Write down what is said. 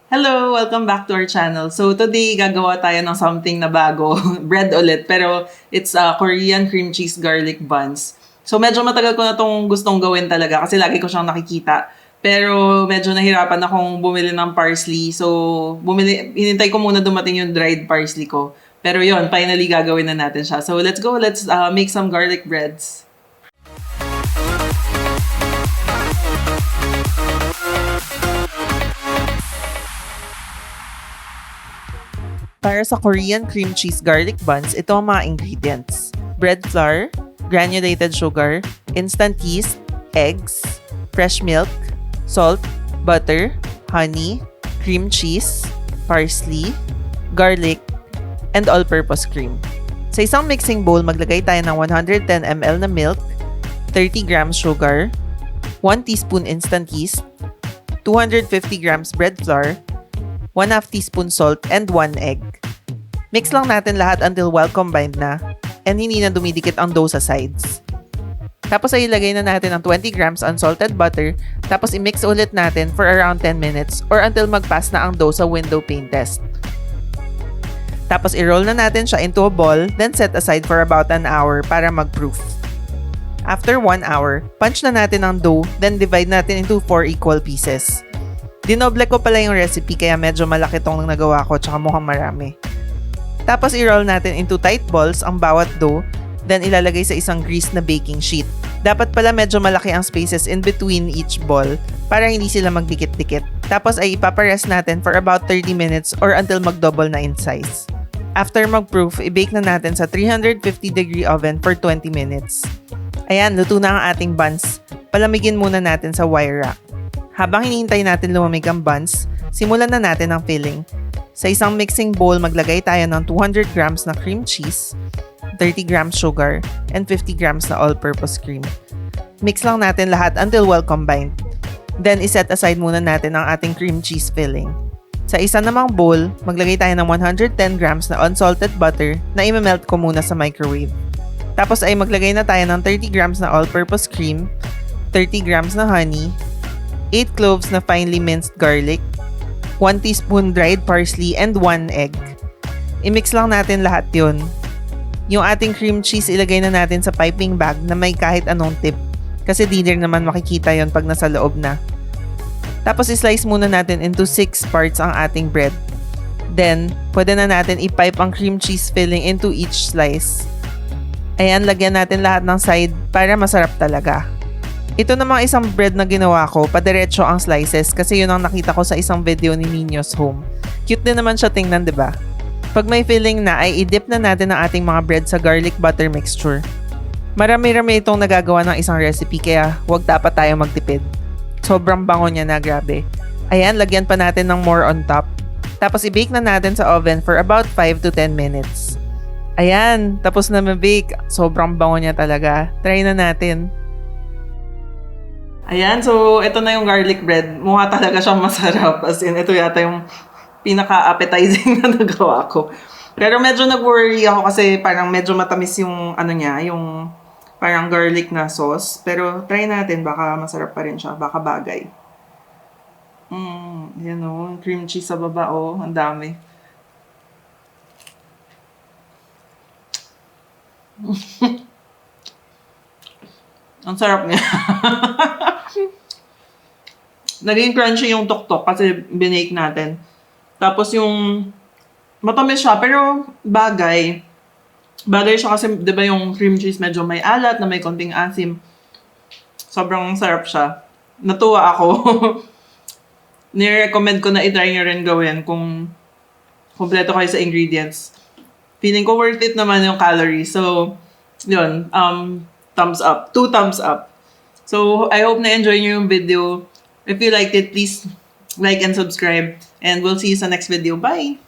Hello! Welcome back to our channel. So today, gagawa tayo ng something na bago. Bread ulit. Pero it's Korean cream cheese garlic buns. So medyo matagal ko na itong gustong gawin talaga kasi lagi ko siyang nakikita. Pero medyo nahirapan akong bumili ng parsley. So hinintay ko muna dumating yung dried parsley ko. Pero yon, finally gagawin na natin siya. So let's go. Let's make some garlic breads. Para sa Korean cream cheese garlic buns, ito ang mga ingredients. Bread flour, granulated sugar, instant yeast, eggs, fresh milk, salt, butter, honey, cream cheese, parsley, garlic, and all-purpose cream. Sa isang mixing bowl, maglagay tayo ng 110 ml na milk, 30 grams sugar, 1 teaspoon instant yeast, 250 grams bread flour, 1/2 teaspoon salt, and 1 egg. Mix lang natin lahat until well combined na and hindi na dumidikit ang dough sa sides. Tapos ay ilagay na natin ang 20 grams unsalted butter tapos i-mix ulit natin for around 10 minutes or until mag-pass na ang dough sa window pane test. Tapos i-roll na natin siya into a ball then set aside for about an hour para mag-proof. After 1 hour, punch na natin ang dough then divide natin into 4 equal pieces. Dinoble ko pala yung recipe kaya medyo malaki tong nagawa ko tsaka mukhang marami. Tapos i-roll natin into tight balls ang bawat dough, then ilalagay sa isang greased na baking sheet. Dapat pala medyo malaki ang spaces in between each ball para hindi sila magdikit-dikit. Tapos ay ipaparest natin for about 30 minutes or until mag-double na in size. After mag-proof, i-bake na natin sa 350 degree oven for 20 minutes. Ayan, luto na ang ating buns. Palamigin muna natin sa wire rack. Habang hinihintay natin lumamig ang buns, simulan na natin ang filling. Sa isang mixing bowl, maglagay tayo ng 200 grams na cream cheese, 30 grams sugar, and 50 grams na all-purpose cream. Mix lang natin lahat until well combined. Then, iset aside muna natin ang ating cream cheese filling. Sa isa namang bowl, maglagay tayo ng 110 grams na unsalted butter na imemelt ko muna sa microwave. Tapos ay maglagay na tayo ng 30 grams na all-purpose cream, 30 grams na honey, 8 cloves na finely minced garlic, 1 teaspoon dried parsley, and 1 egg. I-mix lang natin lahat yun. Yung ating cream cheese ilagay na natin sa piping bag na may kahit anong tip kasi di rin naman makikita yon pag nasa loob na. Tapos i-slice muna natin into 6 parts ang ating bread. Then, pwede na natin i-pipe ang cream cheese filling into each slice. Ayan, lagyan natin lahat ng side para masarap talaga. Ito namang isang bread na ginawa ko, padiretso ang slices kasi yun ang nakita ko sa isang video ni Ninyo's Home. Cute din naman siya tingnan, di ba? Pag may filling na ay i-dip na natin ang ating mga bread sa garlic butter mixture. Marami-rami itong nagagawa ng isang recipe kaya huwag dapat tayo magtipid. Sobrang bango niya na, grabe. Ayan, lagyan pa natin ng more on top. Tapos i-bake na natin sa oven for about 5 to 10 minutes. Ayan, tapos na ma-bake. Sobrang bango niya talaga. Try na natin. Ayan, so ito na yung garlic bread. Mukha talaga siyang masarap. As in, ito yata yung pinaka-appetizing na nagawa ko. Pero medyo nag-worry ako kasi parang medyo matamis yung ano niya, yung parang garlic na sauce. Pero try natin, baka masarap pa rin siya. Baka bagay. Yan o, cream cheese sa baba o, ang dami. Ang sarap niya. Naging crunchy yung tuktok kasi binake natin. Tapos yung matamis siya pero bagay. Bagay siya kasi 'di ba yung cream cheese medyo may alat na may konting asim. Sobrang sarap siya. Natuwa ako. Ni-recommend ko na i-try nyo rin gawin kung kompleto kayo sa ingredients. Feeling ko worth it naman yung calories. So, yun. Thumbs up. 2 thumbs up. So, I hope na-enjoy nyo yung video. If you liked it, please like and subscribe. And we'll see you sa next video. Bye!